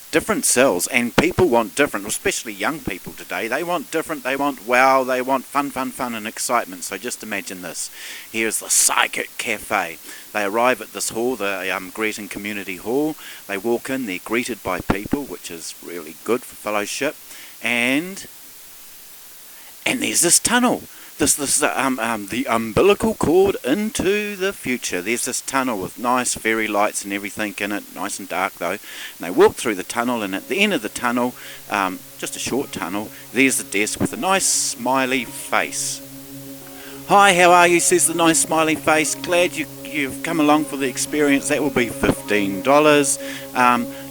different cells, and people want different, especially young people today. They want different, they want wow, they want fun, fun, fun and excitement. So just imagine this. Here's the Psychic Cafe. They arrive at this hall, the Greeting Community Hall. They walk in, they're greeted by people, which is really good for fellowship. And there's this tunnel. The umbilical cord into the future. There's this tunnel with nice fairy lights and everything in it, nice and dark though. And they walk through the tunnel, and at the end of the tunnel, just a short tunnel, there's the desk with a nice smiley face. "Hi, how are you?" says the nice smiley face. "Glad you've come along for the experience. That will be $15.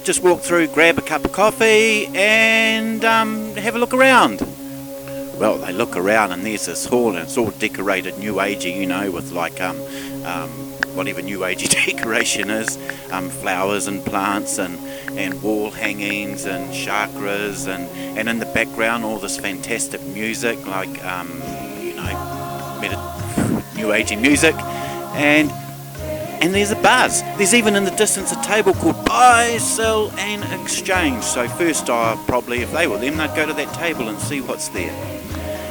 Just walk through, grab a cup of coffee, and have a look around." Well, they look around, and there's this hall, and it's all decorated New Agey, with like whatever New Agey decoration is, flowers and plants and wall hangings and chakras, and in the background all this fantastic music, like New Agey music, and there's a buzz. There's even in the distance a table called Buy, Sell and Exchange. So first, probably if they were them, they'd go to that table and see what's there.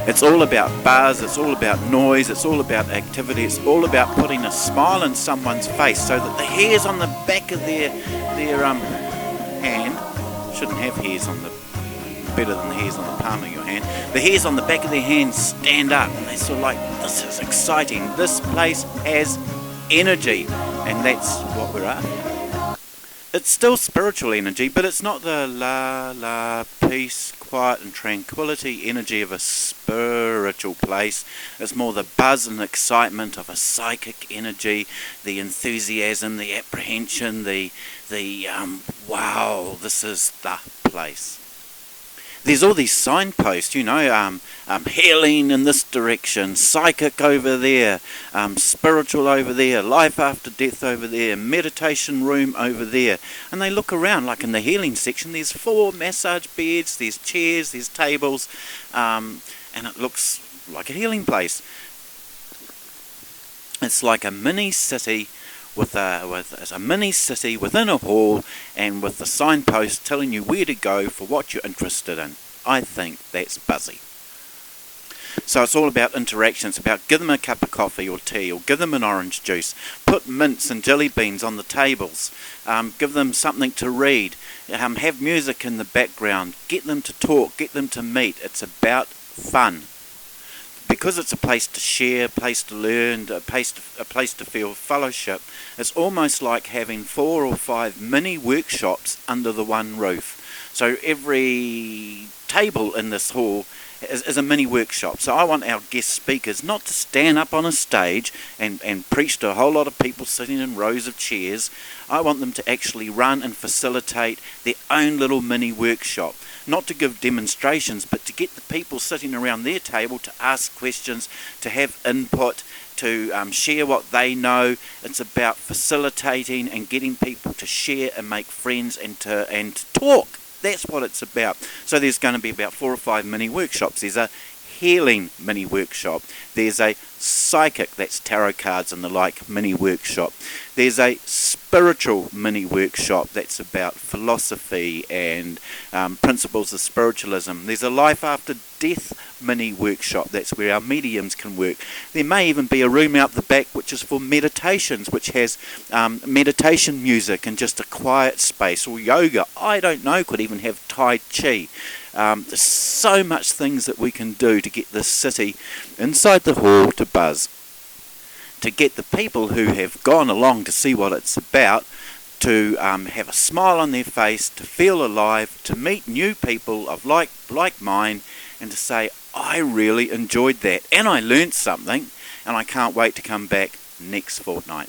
It's all about buzz, it's all about noise, it's all about activity, it's all about putting a smile on someone's face so that the hairs on the back of their hand, shouldn't have hairs on the, better than the hairs on the palm of your hand, the hairs on the back of their hand stand up, and they sort of like, this is exciting, this place has energy, and that's what we're after. It's still spiritual energy, but it's not the la, peace, quiet and tranquility energy of a spiritual place. It's more the buzz and excitement of a psychic energy, the enthusiasm, the apprehension, the wow, this is the place. There's all these signposts, healing in this direction, psychic over there, spiritual over there, life after death over there, meditation room over there. And they look around, like in the healing section, there's 4 massage beds, there's chairs, there's tables, and it looks like a healing place. It's like a mini city with a mini city within a hall, and with the signpost telling you where to go for what you're interested in. I think that's buzzy. So it's all about interaction. It's about give them a cup of coffee or tea, or give them an orange juice, put mints and jelly beans on the tables, give them something to read, have music in the background, get them to talk, get them to meet. It's about fun. Because it's a place to share, a place to learn, a place to feel fellowship, it's almost like having 4 or 5 mini workshops under the one roof. So every table in this hall is a mini workshop. So I want our guest speakers not to stand up on a stage and preach to a whole lot of people sitting in rows of chairs. I want them to actually run and facilitate their own little mini workshop. Not to give demonstrations, but to get the people sitting around their table to ask questions, to have input, to share what they know. It's about facilitating and getting people to share and make friends and to talk. That's what it's about. So there's going to be about 4 or 5 mini workshops. There's a healing mini workshop. There's a psychic, that's tarot cards and the like, mini workshop. There's a spiritual mini workshop that's about philosophy and principles of spiritualism. There's a life after death mini workshop. That's where our mediums can work. There may even be a room out the back which is for meditations, which has meditation music and just a quiet space, or yoga. I don't know, could even have Tai Chi. There's so much things that we can do to get this city inside the hall to buzz, to get the people who have gone along to see what it's about to have a smile on their face, to feel alive, to meet new people of like mind, and to say, I really enjoyed that and I learnt something, and I can't wait to come back next fortnight.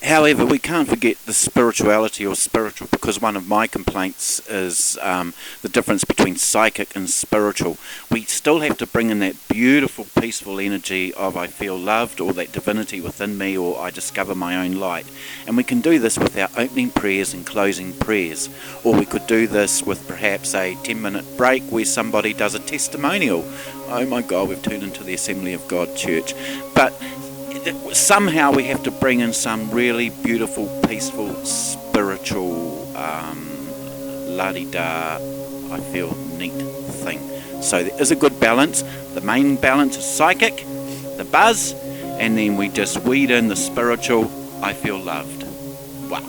However, we can't forget the spirituality or spiritual, because one of my complaints is the difference between psychic and spiritual. We still have to bring in that beautiful, peaceful energy of I feel loved, or that divinity within me, or I discover my own light. And we can do this with our opening prayers and closing prayers. Or we could do this with perhaps a 10-minute break where somebody does a testimonial. Oh my God, we've turned into the Assembly of God Church. But somehow we have to bring in some really beautiful, peaceful, spiritual la-di-da, I feel neat thing. So there is a good balance. The main balance is psychic, the buzz, and then we just weed in the spiritual, I feel loved. Wow.